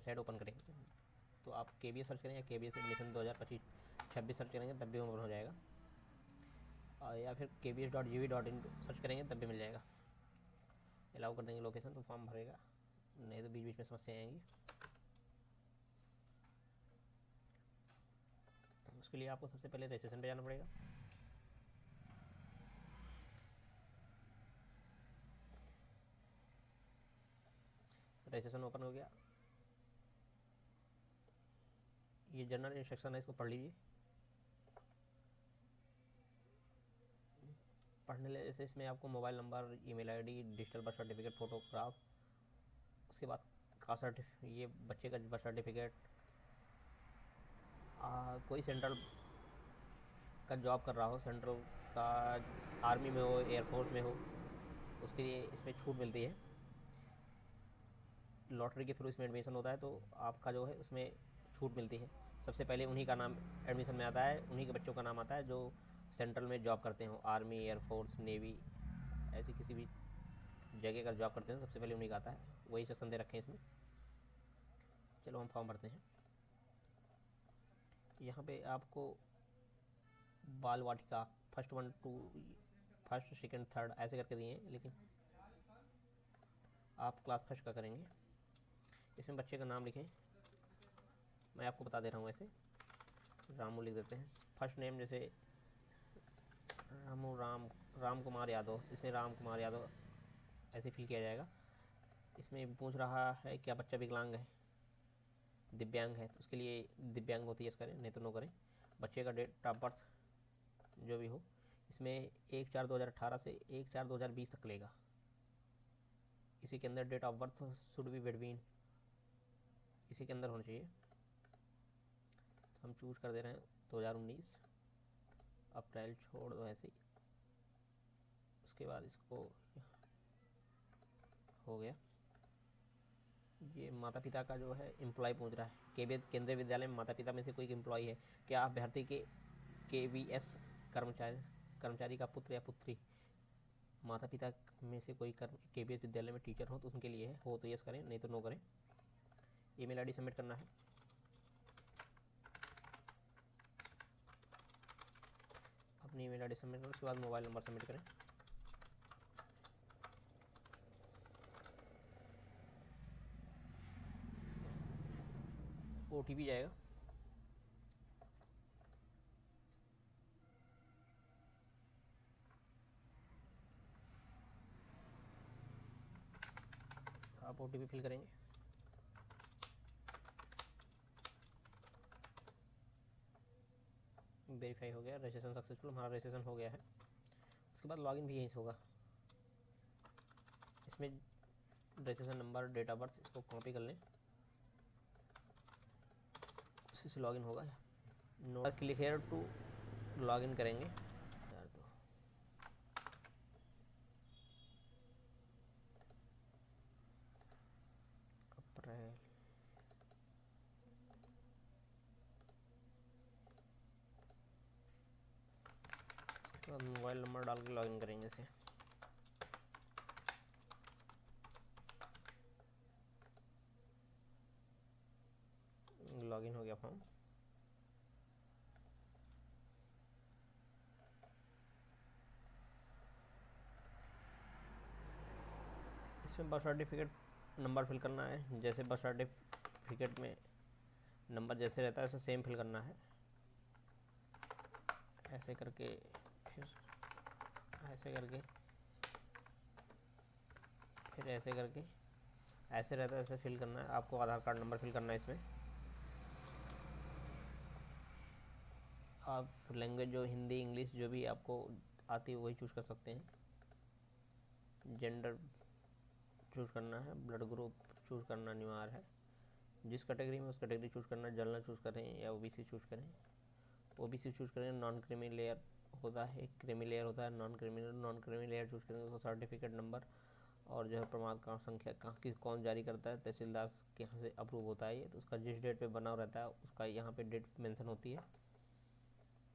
Website open करेंगे तो आप KBS सर्च करें या KBS एडमिशन 2025-26 सर्च करेंगे तब भी ओपन हो जाएगा, या फिर kbs.gv.in सर्च करेंगे तब भी मिल जाएगा। अलाउ कर देंगे लोकेशन तो फॉर्म भरेगा, नहीं तो बीच बीच में समस्या आएंगी। उसके लिए आपको सबसे पहले रजिस्ट्रेशन पे जाना पड़ेगा। रजिस्ट्रेशन ओपन हो गया, ये जनरल इंस्ट्रक्शन है, इसको पढ़ लीजिए। पढ़ने ले जैसे इसमें आपको mobile number, email ID, digital birth certificate, photograph, उसके बाद कास्ट सर्टिफिकेट, ये बच्चे का बर्थ सर्टिफिकेट, कोई सेंट्रल का जॉब कर रहा हो, सेंट्रल का आर्मी में हो, एयरफोर्स में हो, उसके लिए इसमें छूट मिलती है। लॉटरी के थ्रू इसमें एडमिशन होता है तो आपका जो है उसमें छूट मिलती है। सबसे पहले उन्हीं का नाम एडमिशन में आता है, उन्हीं के बच्चों का नाम आता है जो सेंट्रल में जॉब करते हो, आर्मी, एयरफोर्स, नेवी, ऐसी किसी भी जगह का जॉब करते हैं सबसे पहले उन्हीं का आता है। वही सेक्शन दे रखे हैं इसमें। चलो हम फॉर्म भरते हैं। यहाँ पे आपको बाल वाटिका फर्स्ट 1 2 फर्स्ट सेकंड थर्ड ऐसे करके दिए हैं, लेकिन आप क्लास फर्स्ट का करेंगे। इसमें बच्चे का नाम लिखें, मैं आपको बता दे रहा हूँ। ऐसे रामू लिख देते हैं फर्स्ट नेम, जैसे रामू, राम कुमार यादव, इसमें राम कुमार यादव ऐसे फिल किया जाएगा। इसमें पूछ रहा है क्या बच्चा विकलांग है, दिव्यांग है, तो उसके लिए दिव्यांग होती है यस करें, नहीं तो नो करें। बच्चे का डेट ऑफ बर्थ जो भी हो, इसमें 1/4/2018 से 1/4/2020 तक लेगा। इसी के अंदर date of birth should be between, इसी के अंदर होना चाहिए। हम चूज कर दे रहे हैं 2019, अप्रैल छोड़ दो ऐसे ही। उसके बाद इसको हो गया। ये माता पिता का जो है एम्प्लॉय पूछ रहा है, केंद्रीय विद्यालय में माता पिता में से कोई एम्प्लॉय है क्या अभ्यर्थी के KVS कर्मचारी का पुत्र या पुत्री माता पिता में से कोई KVS विद्यालय में टीचर हो तो उनके लिए है, हो तो यस करें, नहीं तो नो करें। ईमेल आईडी सबमिट करना है। अपनी ईमेल आईडी सबमिट करें, उसके बाद मोबाइल नंबर सबमिट करें। OTP जाएगा, आप OTP फिल करेंगे। वेरीफाई हो गया, रजिस्ट्रेशन सक्सेसफुल, हमारा रजिस्ट्रेशन हो गया है। उसके बाद लॉगिन भी यहीं से होगा। इसमें registration number, date of birth, इसको कॉपी कर लें, उसी से लॉगिन होगा। Note click here to login करेंगे यार, तो अप्रैल तो मोबाइल नंबर डाल के लॉगिन करेंगे इसे। लॉगिन हो गया फॉर्म। इसमें बर्थ सर्टिफिकेट नंबर फिल करना है, जैसे बर्थ सर्टिफिकेट में नंबर जैसे रहता है ऐसे सेम फिल करना है। ऐसे करके, फिर ऐसे करके, फिर ऐसे करके, ऐसे रहता है ऐसे फिल करना है। आपको आधार कार्ड नंबर फिल करना है इसमें। आप लैंग्वेज जो हिंदी, इंग्लिश जो भी आपको आती है वही चूज़ कर सकते हैं। जेंडर चूज़ करना है, ब्लड ग्रुप चूज़ करना अनिवार्य है। जिस कैटेगरी में उस कैटेगरी चूज़ करना है, जनरल चूज़ करें या OBC चूज़ करें। OBC चूज़ करें, नॉन क्रीमी लेयर होता है, क्रीमी लेयर होता है, नॉन क्रीमी लेयर चूज़ करेंगे तो सर्टिफिकेट नंबर और जो है प्रमाण का संख्या कहाँ कौन जारी करता है, तहसीलदार के यहाँ से अप्रूव होता है ये, तो उसका जिस डेट पे बना रहता है उसका यहाँ पे डेट मेंशन होती है।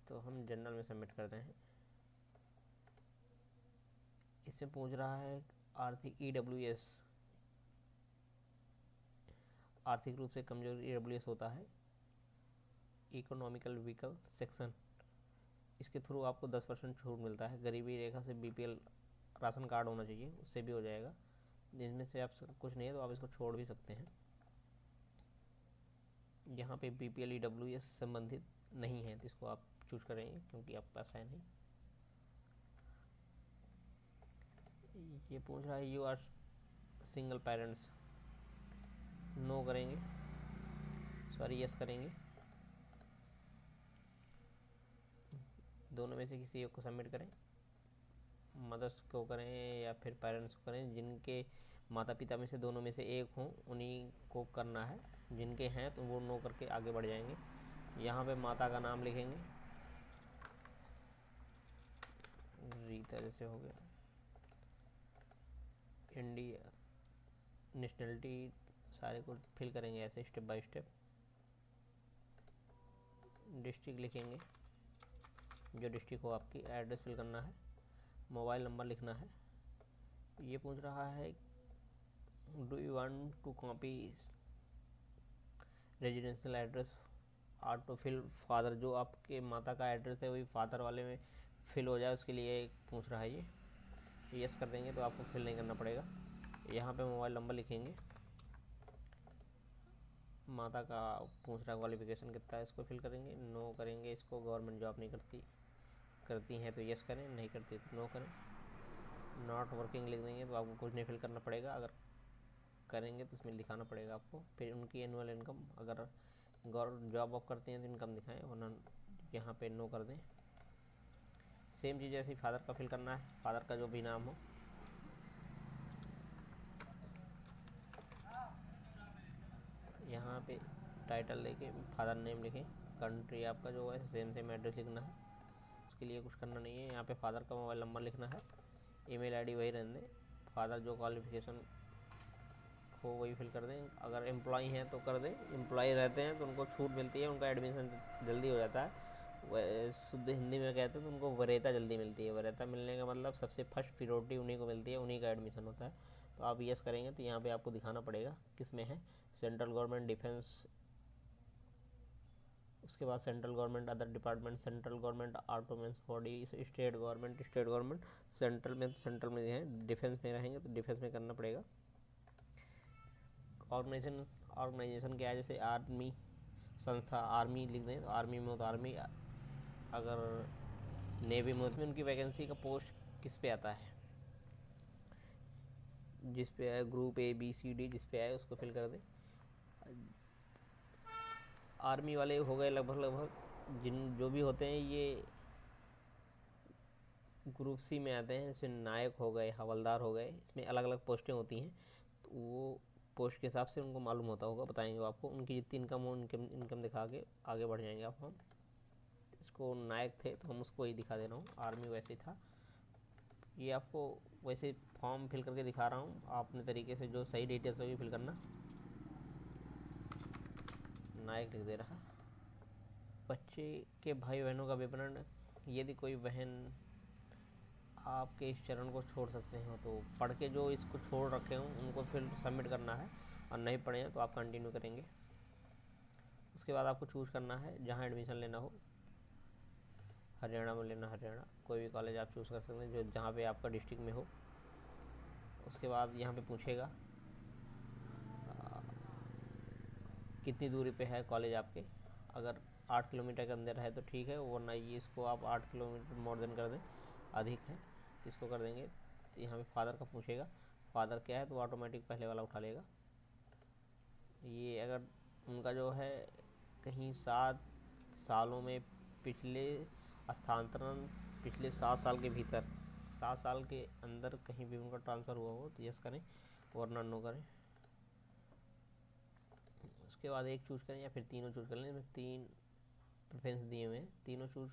तो हम जनरल में सबमिट कर रहे हैं। इसमें पूछ रहा है आर्थिक EWS, आर्थिक रूप से कमजोर EWS होता है, इकोनॉमिकल व्हीकल सेक्शन, इसके थ्रू आपको 10% छूट मिलता है। गरीबी रेखा से BPL राशन कार्ड होना चाहिए, उससे भी हो जाएगा। जिसमें से आप कुछ नहीं है तो आप इसको छोड़ भी सकते हैं। यहाँ पे BPL EWS संबंधित नहीं है तो इसको आप चूज करेंगे क्योंकि आपके पास है नहीं। ये पूछ रहा है you are single parents, no करेंगे, सॉरी यस करेंगे। दोनों में से किसी एक को सबमिट करें, मदर्स को करें या फिर पेरेंट्स को करें। जिनके माता पिता में से दोनों में से एक हों उन्हीं को करना है, जिनके हैं तो वो नो करके आगे बढ़ जाएंगे। यहाँ पे माता का नाम लिखेंगे, रीता जैसे हो गया, इंडिया, नेशनलिटी, सारे को फिल करेंगे ऐसे स्टेप बाय स्टेप। डिस्ट्रिक्ट लिखेंगे, जो डिस्ट्रिक्ट हो आपकी, एड्रेस फिल करना है, मोबाइल नंबर लिखना है। ये पूछ रहा है do you want to copy residential address or to fill father, जो आपके माता का एड्रेस है वही फादर वाले में फिल हो जाए उसके लिए पूछ रहा है। ये यस कर देंगे तो आपको फिल नहीं करना पड़ेगा। यहाँ पे मोबाइल नंबर लिखेंगे, माता का पूछ रहा है क्वालिफिकेशन कितना है, इसको फिल करेंगे, नो करेंगे। इसको गवर्नमेंट जॉब नहीं करती हैं तो यस करें, नहीं करती तो नो करें। नॉट वर्किंग लिख देंगे तो आपको कुछ नहीं फिल करना पड़ेगा, अगर करेंगे तो इसमें दिखाना पड़ेगा आपको। फिर उनकी एनुअल इनकम, अगर गवर्नमेंट जॉब आप करते हैं तो इनकम दिखाएं, वरना यहाँ पे नो कर दें। सेम चीज़ जैसे फादर का फिल करना है, फादर का जो भी नाम हो। यहाँ पे टाइटल लेके फादर नेम लिखें, कंट्री आपका जो है सेम एड्रेस लिखना है, उसके लिए कुछ करना नहीं है। यहाँ पे फादर का मोबाइल नंबर लिखना है, ईमेल आईडी वही रहने दें, फादर जो क्वालिफिकेशन हो वही फिल कर दें। अगर एम्प्लॉई हैं तो कर दें, एम्प्लॉई रहते हैं तो उनको छूट मिलती है, उनका एडमिशन जल्दी हो जाता है। वह शुद्ध हिंदी में कहते हैं तो उनको वरीयता जल्दी मिलती है। वरीयता मिलने का मतलब सबसे फर्स्ट प्रियोरिटी उन्हीं को मिलती है, उन्हीं का एडमिशन होता है। तो आप यस करेंगे तो यहाँ पे आपको दिखाना पड़ेगा किस में है, सेंट्रल गवर्नमेंट, डिफेंस, उसके बाद central government, other department, central government, autonomous body, state government, central में है, डिफेंस में रहेंगे तो डिफेंस में करना पड़ेगा। ऑर्गेनाइजेशन क्या है, जैसे आर्मी संस्था, आर्मी लिख दें तो आर्मी में हो तो आर्मी, अगर नेवी में होती है उनकी वैकेंसी का पोस्ट किस पे आता है, जिस पे है ग्रुप ABCD, जिस पे आए उसको फिल कर दें। आर्मी वाले हो गए लगभग जिन जो भी होते हैं ये ग्रुप C में आते हैं। इसमें नायक हो गए, हवलदार हो गए, इसमें अलग अलग पोस्टें होती हैं तो वो पोस्ट के हिसाब से उनको मालूम होता होगा, बताएंगे आपको। उनकी जितनी इनकम हो इनकम दिखा के आगे बढ़ जाएंगे आप। हम इसको नायक थे तो हम उसको ही दिखा दे रहा हूँ, आर्मी वैसे ही था। ये आपको वैसे फॉर्म फिल करके दिखा रहा हूँ, आप अपने तरीके से जो सही डिटेल्स होगी फिल करना। नायक लिख दे रहा। बच्चे के भाई बहनों का विवरण, यदि कोई बहन आपके इस चरण को छोड़ सकते हो तो पढ़ के जो इसको छोड़ रखे हों उनको फिर सबमिट करना है, और नहीं पढ़े हैं तो आप कंटिन्यू करेंगे। उसके बाद आपको चूज़ करना है जहाँ एडमिशन लेना हो। हरियाणा में लेना, हरियाणा कोई भी कॉलेज आप चूज़ कर सकते हैं जो जहाँ पे आपका डिस्ट्रिक्ट में हो। उसके बाद यहाँ पे पूछेगा कितनी दूरी पे है कॉलेज आपके, अगर 8 किलोमीटर के अंदर है तो ठीक है, वरना ये इसको आप 8 किलोमीटर मोर देन कर दें, अधिक है तो इसको कर देंगे। तो यहाँ पे फादर का पूछेगा, फादर क्या है तो ऑटोमेटिक पहले वाला उठा लेगा। ये अगर उनका जो है कहीं 7 सालों में पिछले स्थानांतरण, पिछले 7 साल के भीतर, 7 साल के अंदर कहीं भी उनका ट्रांसफ़र हुआ हो तो यस करें, वरना नो करें। उसके बाद एक चूज़ करें या फिर तीनों चूज़ कर लें, इसमें 3 प्रेफरेंस दिए हुए हैं, तीनों चूज़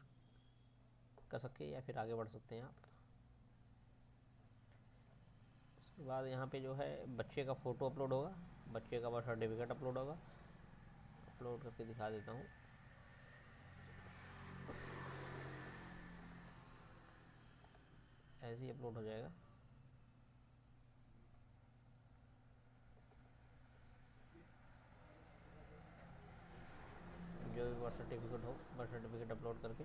कर सकते हैं या फिर आगे बढ़ सकते हैं आप। उसके बाद यहाँ पे जो है बच्चे का फ़ोटो अपलोड होगा, बच्चे का बर्थ सर्टिफिकेट अपलोड होगा। अपलोड करके दिखा देता हूँ। ऐसे ही अपलोड हो जाएगा। बर्थ सर्टिफिकेट हो, बर्थ सर्टिफिकेट अपलोड करके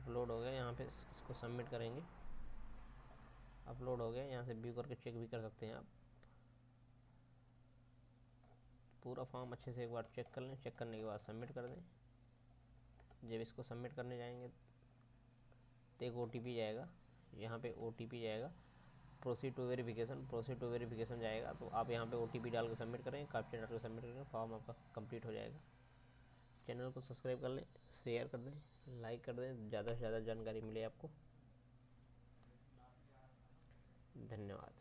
अपलोड हो गया। यहाँ पे इसको सबमिट करेंगे, अपलोड हो गया। यहाँ से व्यू करके चेक भी कर सकते हैं आप। पूरा फॉर्म अच्छे से एक बार चेक कर लें, चेक करने के बाद सबमिट कर दें। जब इसको सबमिट करने जाएंगे तो एक OTP जाएगा, यहाँ पे OTP जाएगा, proceed to verification, proceed to verification जाएगा। तो आप यहाँ पे OTP डाल के सबमिट करें, कैप्चा डाल के सबमिट करें, फॉर्म आपका कंप्लीट हो जाएगा। चैनल को सब्सक्राइब कर लें, शेयर कर दें, लाइक कर दें, ज़्यादा से ज़्यादा जानकारी मिले आपको। धन्यवाद।